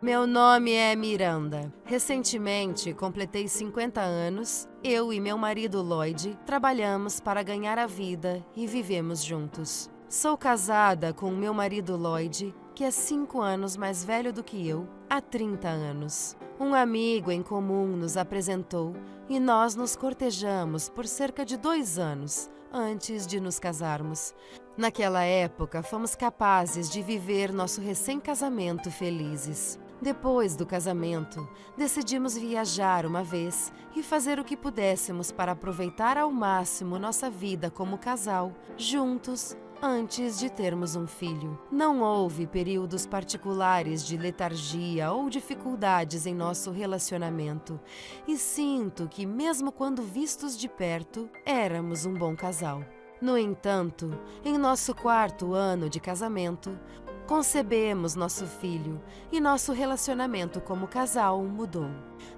Meu nome é Miranda. Recentemente, completei 50 anos. Eu e meu marido Lloyd trabalhamos para ganhar a vida e vivemos juntos. Sou casada com meu marido Lloyd, que é 5 anos mais velho do que eu, há 30 anos. Um amigo em comum nos apresentou e nós nos cortejamos por cerca de 2 anos antes de nos casarmos. Naquela época, fomos capazes de viver nosso recém-casamento felizes. Depois do casamento, decidimos viajar uma vez e fazer o que pudéssemos para aproveitar ao máximo nossa vida como casal, juntos, antes de termos um filho. Não houve períodos particulares de letargia ou dificuldades em nosso relacionamento, e sinto que, mesmo quando vistos de perto, éramos um bom casal. No entanto, em nosso 4º ano de casamento, concebemos nosso filho e nosso relacionamento como casal mudou.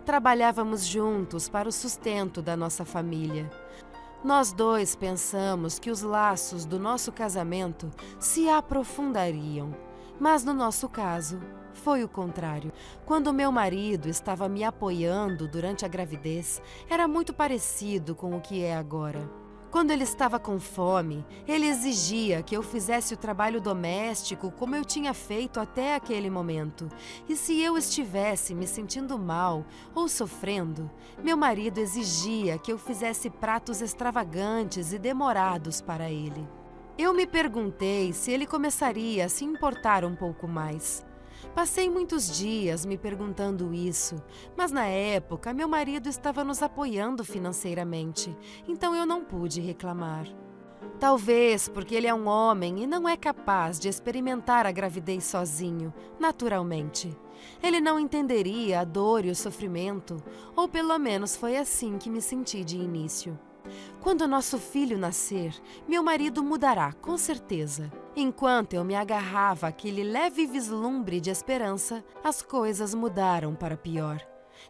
Trabalhávamos juntos para o sustento da nossa família. Nós dois pensamos que os laços do nosso casamento se aprofundariam, mas no nosso caso foi o contrário. Quando meu marido estava me apoiando durante a gravidez, era muito parecido com o que é agora. Quando ele estava com fome, ele exigia que eu fizesse o trabalho doméstico como eu tinha feito até aquele momento. E se eu estivesse me sentindo mal ou sofrendo, meu marido exigia que eu fizesse pratos extravagantes e demorados para ele. Eu me perguntei se ele começaria a se importar um pouco mais. Passei muitos dias me perguntando isso, mas na época meu marido estava nos apoiando financeiramente, então eu não pude reclamar. Talvez porque ele é um homem e não é capaz de experimentar a gravidez sozinho, naturalmente. Ele não entenderia a dor e o sofrimento, ou pelo menos foi assim que me senti de início. Quando nosso filho nascer, meu marido mudará, com certeza. Enquanto eu me agarrava àquele leve vislumbre de esperança, as coisas mudaram para pior.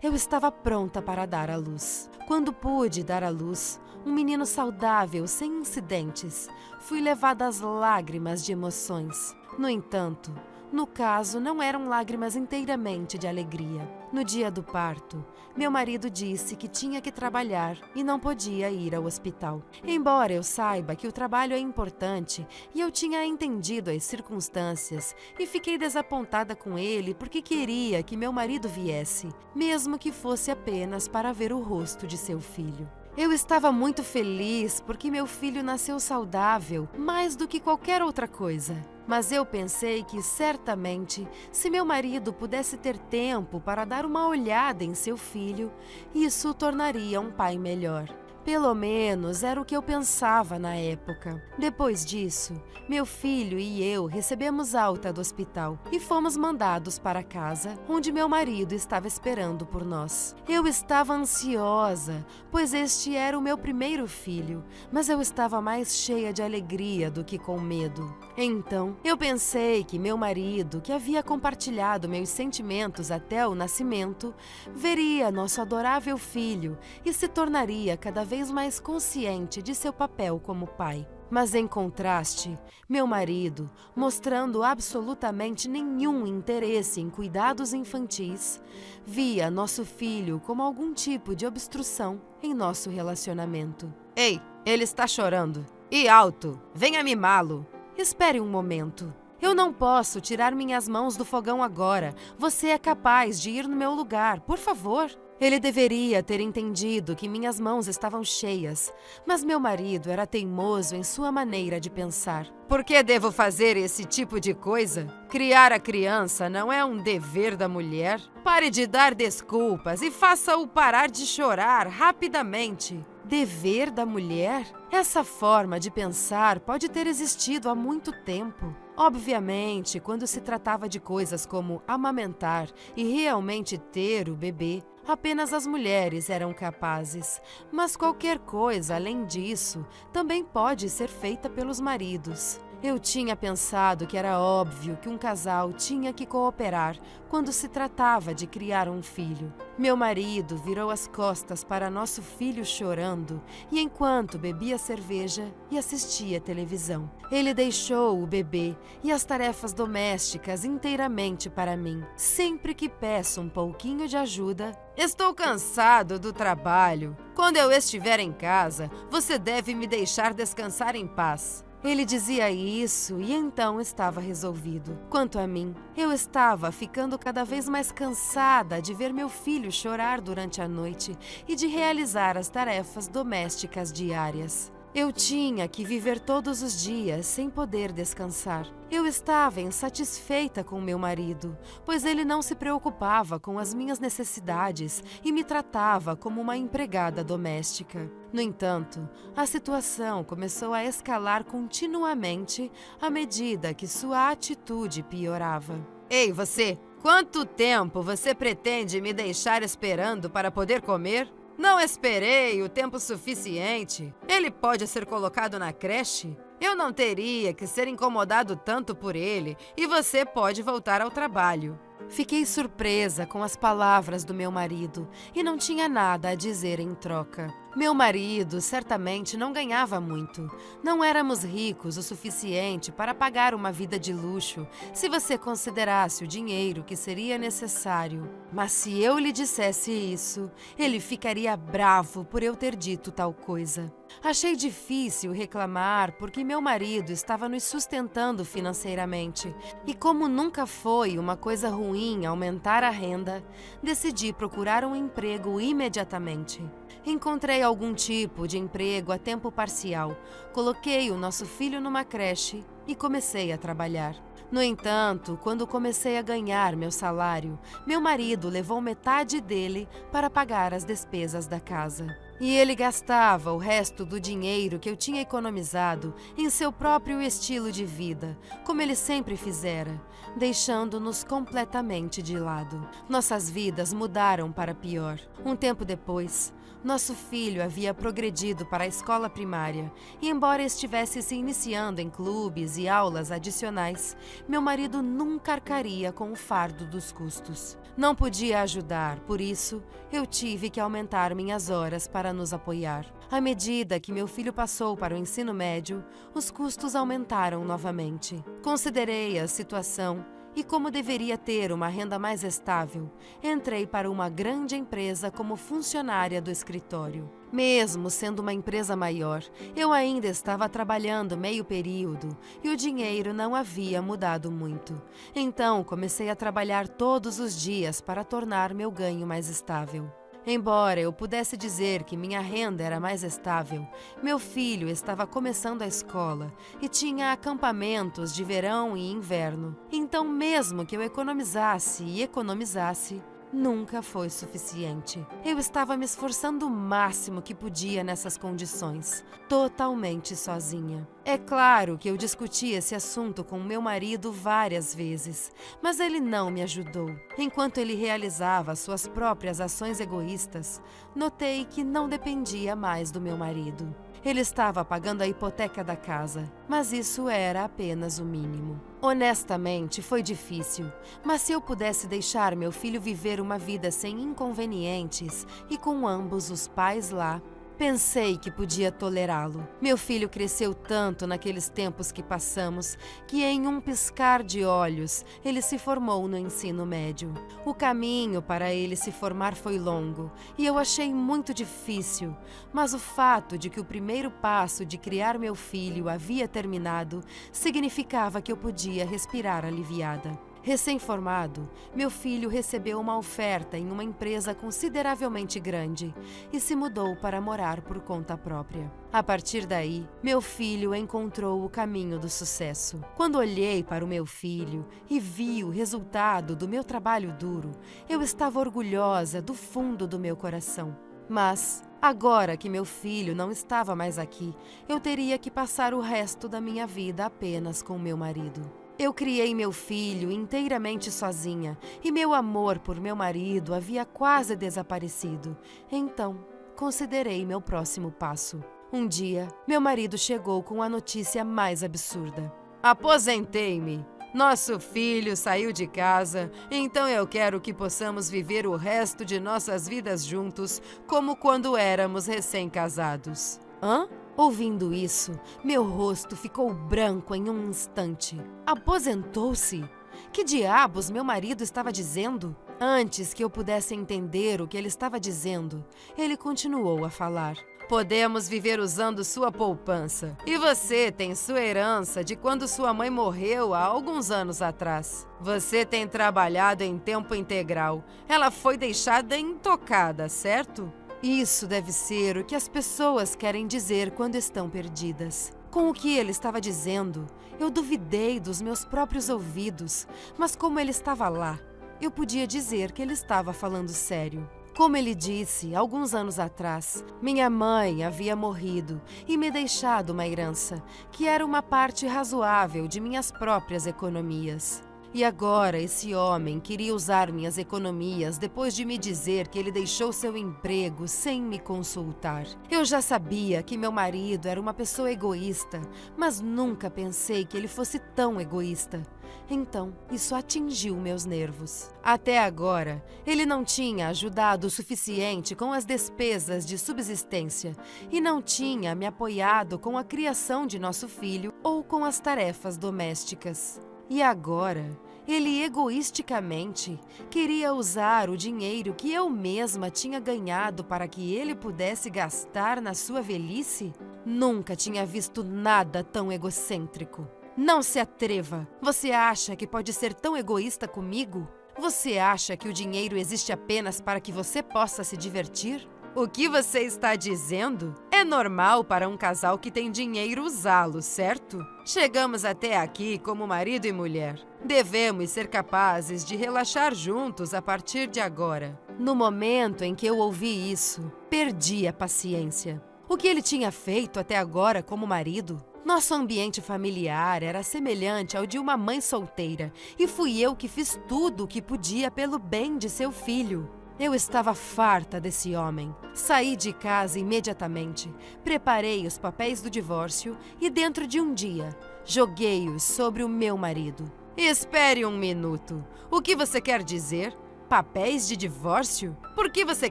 Eu estava pronta para dar à luz. Quando pude dar à luz, um menino saudável, sem incidentes, fui levada às lágrimas de emoções. No entanto, no caso, não eram lágrimas inteiramente de alegria. No dia do parto, meu marido disse que tinha que trabalhar e não podia ir ao hospital. Embora eu saiba que o trabalho é importante e eu tinha entendido as circunstâncias e fiquei desapontada com ele porque queria que meu marido viesse, mesmo que fosse apenas para ver o rosto de seu filho. Eu estava muito feliz porque meu filho nasceu saudável, mais do que qualquer outra coisa. Mas eu pensei que, certamente, se meu marido pudesse ter tempo para dar uma olhada em seu filho, isso o tornaria um pai melhor. Pelo menos era o que eu pensava na época. Depois disso, meu filho e eu recebemos alta do hospital e fomos mandados para casa, onde meu marido estava esperando por nós. Eu estava ansiosa, pois este era o meu primeiro filho, mas eu estava mais cheia de alegria do que com medo. Então, eu pensei que meu marido, que havia compartilhado meus sentimentos até o nascimento, veria nosso adorável filho e se tornaria cada vez mais consciente de seu papel como pai. Mas, em contraste, meu marido, mostrando absolutamente nenhum interesse em cuidados infantis, via nosso filho como algum tipo de obstrução em nosso relacionamento. Ei, ele está chorando. E alto, venha mimá-lo. Espere um momento. Eu não posso tirar minhas mãos do fogão agora. Você é capaz de ir no meu lugar, por favor. Ele deveria ter entendido que minhas mãos estavam cheias, mas meu marido era teimoso em sua maneira de pensar. Por que devo fazer esse tipo de coisa? Criar a criança não é um dever da mulher? Pare de dar desculpas e faça-o parar de chorar rapidamente. Dever da mulher? Essa forma de pensar pode ter existido há muito tempo. Obviamente, quando se tratava de coisas como amamentar e realmente ter o bebê, apenas as mulheres eram capazes, mas qualquer coisa além disso também pode ser feita pelos maridos. Eu tinha pensado que era óbvio que um casal tinha que cooperar quando se tratava de criar um filho. Meu marido virou as costas para nosso filho chorando e enquanto bebia cerveja e assistia televisão. Ele deixou o bebê e as tarefas domésticas inteiramente para mim. Sempre que peço um pouquinho de ajuda, estou cansado do trabalho. Quando eu estiver em casa, você deve me deixar descansar em paz. Ele dizia isso e então estava resolvido. Quanto a mim, eu estava ficando cada vez mais cansada de ver meu filho chorar durante a noite e de realizar as tarefas domésticas diárias. Eu tinha que viver todos os dias sem poder descansar. Eu estava insatisfeita com meu marido, pois ele não se preocupava com as minhas necessidades e me tratava como uma empregada doméstica. No entanto, a situação começou a escalar continuamente à medida que sua atitude piorava. Ei, você! Quanto tempo você pretende me deixar esperando para poder comer? Não esperei o tempo suficiente. Ele pode ser colocado na creche? Eu não teria que ser incomodado tanto por ele e você pode voltar ao trabalho. Fiquei surpresa com as palavras do meu marido e não tinha nada a dizer em troca. Meu marido certamente não ganhava muito. Não éramos ricos o suficiente para pagar uma vida de luxo se você considerasse o dinheiro que seria necessário. Mas se eu lhe dissesse isso, ele ficaria bravo por eu ter dito tal coisa. Achei difícil reclamar porque meu marido estava nos sustentando financeiramente e como nunca foi uma coisa ruim aumentar a renda, decidi procurar um emprego imediatamente. Encontrei algum tipo de emprego a tempo parcial, coloquei o nosso filho numa creche e comecei a trabalhar. No entanto, quando comecei a ganhar meu salário, meu marido levou metade dele para pagar as despesas da casa. E ele gastava o resto do dinheiro que eu tinha economizado em seu próprio estilo de vida, como ele sempre fizera, deixando-nos completamente de lado. Nossas vidas mudaram para pior. Um tempo depois, nosso filho havia progredido para a escola primária e, embora estivesse se iniciando em clubes e aulas adicionais, meu marido nunca arcaria com o fardo dos custos. Não podia ajudar, por isso, eu tive que aumentar minhas horas para nos apoiar. À medida que meu filho passou para o ensino médio, os custos aumentaram novamente. Considerei a situação e, como deveria ter uma renda mais estável, entrei para uma grande empresa como funcionária do escritório. Mesmo sendo uma empresa maior, eu ainda estava trabalhando meio período e o dinheiro não havia mudado muito. Então, comecei a trabalhar todos os dias para tornar meu ganho mais estável. Embora eu pudesse dizer que minha renda era mais estável, meu filho estava começando a escola e tinha acampamentos de verão e inverno. Então, mesmo que eu economizasse e economizasse, nunca foi suficiente. Eu estava me esforçando o máximo que podia nessas condições, totalmente sozinha. É claro que eu discuti esse assunto com meu marido várias vezes, mas ele não me ajudou. Enquanto ele realizava suas próprias ações egoístas, notei que não dependia mais do meu marido. Ele estava pagando a hipoteca da casa, mas isso era apenas o mínimo. Honestamente, foi difícil, mas se eu pudesse deixar meu filho viver uma vida sem inconvenientes e com ambos os pais lá, pensei que podia tolerá-lo. Meu filho cresceu tanto naqueles tempos que passamos que, em um piscar de olhos, ele se formou no ensino médio. O caminho para ele se formar foi longo e eu achei muito difícil, mas o fato de que o primeiro passo de criar meu filho havia terminado significava que eu podia respirar aliviada. Recém-formado, meu filho recebeu uma oferta em uma empresa consideravelmente grande e se mudou para morar por conta própria. A partir daí, meu filho encontrou o caminho do sucesso. Quando olhei para o meu filho e vi o resultado do meu trabalho duro, eu estava orgulhosa do fundo do meu coração. Mas, agora que meu filho não estava mais aqui, eu teria que passar o resto da minha vida apenas com meu marido. Eu criei meu filho inteiramente sozinha e meu amor por meu marido havia quase desaparecido. Então, considerei meu próximo passo. Um dia, meu marido chegou com a notícia mais absurda. Aposentei-me. Nosso filho saiu de casa, então eu quero que possamos viver o resto de nossas vidas juntos, como quando éramos recém-casados. Hã? Ouvindo isso, meu rosto ficou branco em um instante. Aposentou-se? Que diabos meu marido estava dizendo? Antes que eu pudesse entender o que ele estava dizendo, ele continuou a falar. Podemos viver usando sua poupança. E você tem sua herança de quando sua mãe morreu há alguns anos atrás. Você tem trabalhado em tempo integral. Ela foi deixada intocada, certo? Isso deve ser o que as pessoas querem dizer quando estão perdidas. Com o que ele estava dizendo, eu duvidei dos meus próprios ouvidos, mas como ele estava lá, eu podia dizer que ele estava falando sério. Como ele disse, alguns anos atrás, minha mãe havia morrido e me deixado uma herança, que era uma parte razoável de minhas próprias economias. E agora esse homem queria usar minhas economias depois de me dizer que ele deixou seu emprego sem me consultar. Eu já sabia que meu marido era uma pessoa egoísta, mas nunca pensei que ele fosse tão egoísta. Então, isso atingiu meus nervos. Até agora, ele não tinha ajudado o suficiente com as despesas de subsistência e não tinha me apoiado com a criação de nosso filho ou com as tarefas domésticas. E agora, ele egoisticamente queria usar o dinheiro que eu mesma tinha ganhado para que ele pudesse gastar na sua velhice? Nunca tinha visto nada tão egocêntrico. Não se atreva! Você acha que pode ser tão egoísta comigo? Você acha que o dinheiro existe apenas para que você possa se divertir? O que você está dizendo? É normal para um casal que tem dinheiro usá-lo, certo? Chegamos até aqui como marido e mulher. Devemos ser capazes de relaxar juntos a partir de agora. No momento em que eu ouvi isso, perdi a paciência. O que ele tinha feito até agora como marido? Nosso ambiente familiar era semelhante ao de uma mãe solteira e fui eu que fiz tudo o que podia pelo bem de seu filho. Eu estava farta desse homem. Saí de casa imediatamente, preparei os papéis do divórcio e dentro de um dia, joguei-os sobre o meu marido. Espere um minuto. O que você quer dizer? Papéis de divórcio? Por que você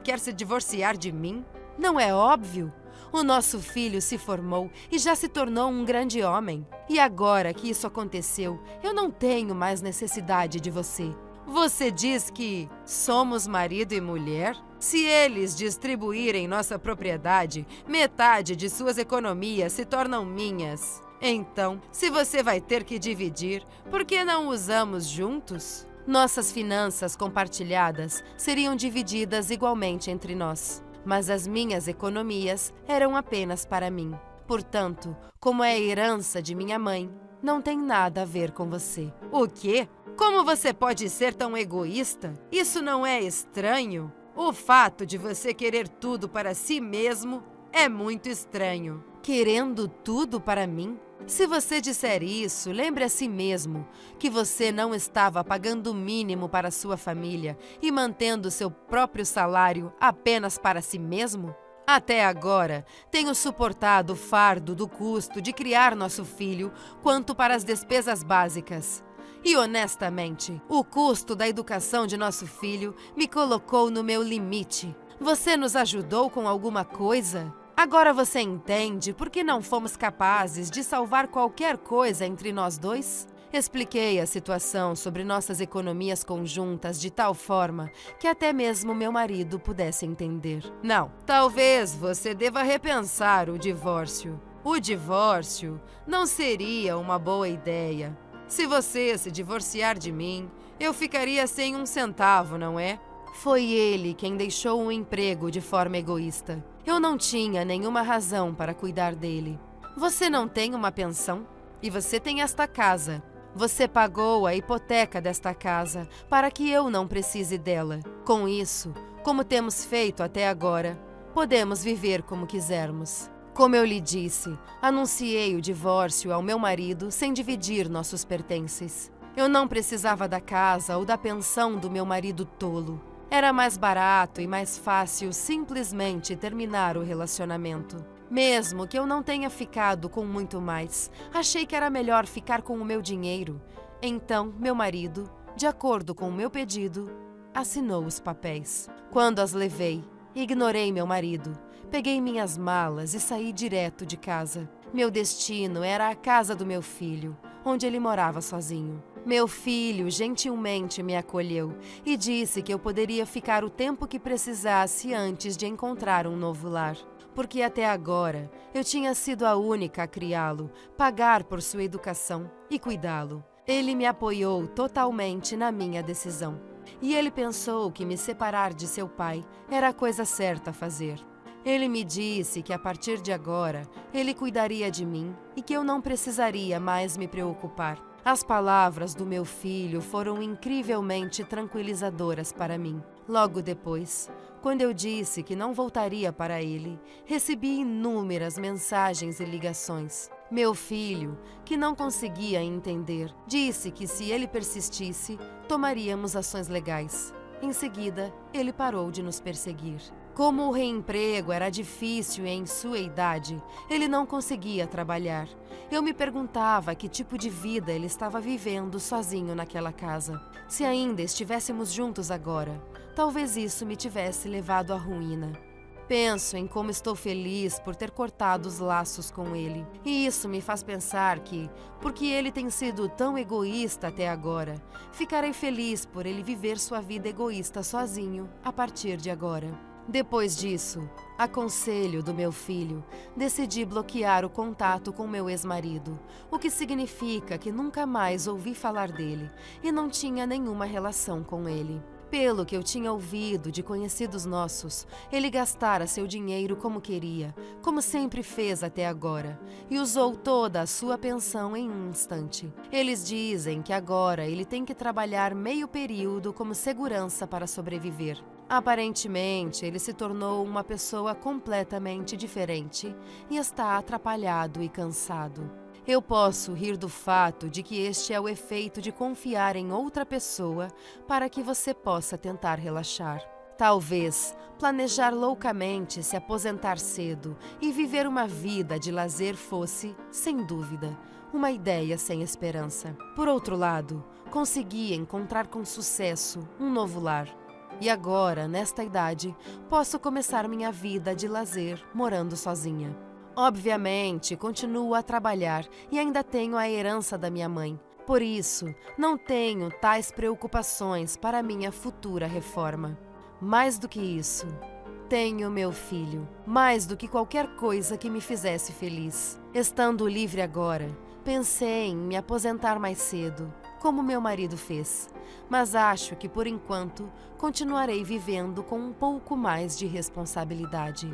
quer se divorciar de mim? Não é óbvio? O nosso filho se formou e já se tornou um grande homem. E agora que isso aconteceu, eu não tenho mais necessidade de você. Você diz que somos marido e mulher? Se eles distribuírem nossa propriedade, metade de suas economias se tornam minhas. Então, se você vai ter que dividir, por que não usamos juntos? Nossas finanças compartilhadas seriam divididas igualmente entre nós. Mas as minhas economias eram apenas para mim. Portanto, como é herança de minha mãe, não tem nada a ver com você. O quê? Como você pode ser tão egoísta? Isso não é estranho? O fato de você querer tudo para si mesmo é muito estranho. Querendo tudo para mim? Se você disser isso, lembre a si mesmo que você não estava pagando o mínimo para sua família e mantendo seu próprio salário apenas para si mesmo? Até agora, tenho suportado o fardo do custo de criar nosso filho quanto para as despesas básicas. E honestamente, o custo da educação de nosso filho me colocou no meu limite. Você nos ajudou com alguma coisa? Agora você entende por que não fomos capazes de salvar qualquer coisa entre nós dois? Expliquei a situação sobre nossas economias conjuntas de tal forma que até mesmo meu marido pudesse entender. Não, talvez você deva repensar o divórcio. O divórcio não seria uma boa ideia. Se você se divorciar de mim, eu ficaria sem um centavo, não é? Foi ele quem deixou o emprego de forma egoísta. Eu não tinha nenhuma razão para cuidar dele. Você não tem uma pensão? E você tem esta casa. Você pagou a hipoteca desta casa para que eu não precise dela. Com isso, como temos feito até agora, podemos viver como quisermos. Como eu lhe disse, anunciei o divórcio ao meu marido sem dividir nossos pertences. Eu não precisava da casa ou da pensão do meu marido tolo. Era mais barato e mais fácil simplesmente terminar o relacionamento. Mesmo que eu não tenha ficado com muito mais, achei que era melhor ficar com o meu dinheiro. Então, meu marido, de acordo com o meu pedido, assinou os papéis. Quando as levei, ignorei meu marido. Peguei minhas malas e saí direto de casa. Meu destino era a casa do meu filho, onde ele morava sozinho. Meu filho gentilmente me acolheu e disse que eu poderia ficar o tempo que precisasse antes de encontrar um novo lar. Porque até agora eu tinha sido a única a criá-lo, pagar por sua educação e cuidá-lo. Ele me apoiou totalmente na minha decisão. E ele pensou que me separar de seu pai era a coisa certa a fazer. Ele me disse que a partir de agora ele cuidaria de mim e que eu não precisaria mais me preocupar. As palavras do meu filho foram incrivelmente tranquilizadoras para mim. Logo depois, quando eu disse que não voltaria para ele, recebi inúmeras mensagens e ligações. Meu filho, que não conseguia entender, disse que se ele persistisse, tomaríamos ações legais. Em seguida, ele parou de nos perseguir. Como o reemprego era difícil em sua idade, ele não conseguia trabalhar. Eu me perguntava que tipo de vida ele estava vivendo sozinho naquela casa. Se ainda estivéssemos juntos agora, talvez isso me tivesse levado à ruína. Penso em como estou feliz por ter cortado os laços com ele. E isso me faz pensar que, porque ele tem sido tão egoísta até agora, ficarei feliz por ele viver sua vida egoísta sozinho a partir de agora. Depois disso, a conselho do meu filho, decidi bloquear o contato com meu ex-marido, o que significa que nunca mais ouvi falar dele e não tinha nenhuma relação com ele. Pelo que eu tinha ouvido de conhecidos nossos, ele gastara seu dinheiro como queria, como sempre fez até agora, e usou toda a sua pensão em um instante. Eles dizem que agora ele tem que trabalhar meio período como segurança para sobreviver. Aparentemente, ele se tornou uma pessoa completamente diferente e está atrapalhado e cansado. Eu posso rir do fato de que este é o efeito de confiar em outra pessoa para que você possa tentar relaxar. Talvez planejar loucamente se aposentar cedo e viver uma vida de lazer fosse, sem dúvida, uma ideia sem esperança. Por outro lado, consegui encontrar com sucesso um novo lar. E agora, nesta idade, posso começar minha vida de lazer morando sozinha. Obviamente, continuo a trabalhar e ainda tenho a herança da minha mãe. Por isso, não tenho tais preocupações para minha futura reforma. Mais do que isso, tenho meu filho. Mais do que qualquer coisa que me fizesse feliz. Estando livre agora, pensei em me aposentar mais cedo, como meu marido fez. Mas acho que, por enquanto, continuarei vivendo com um pouco mais de responsabilidade.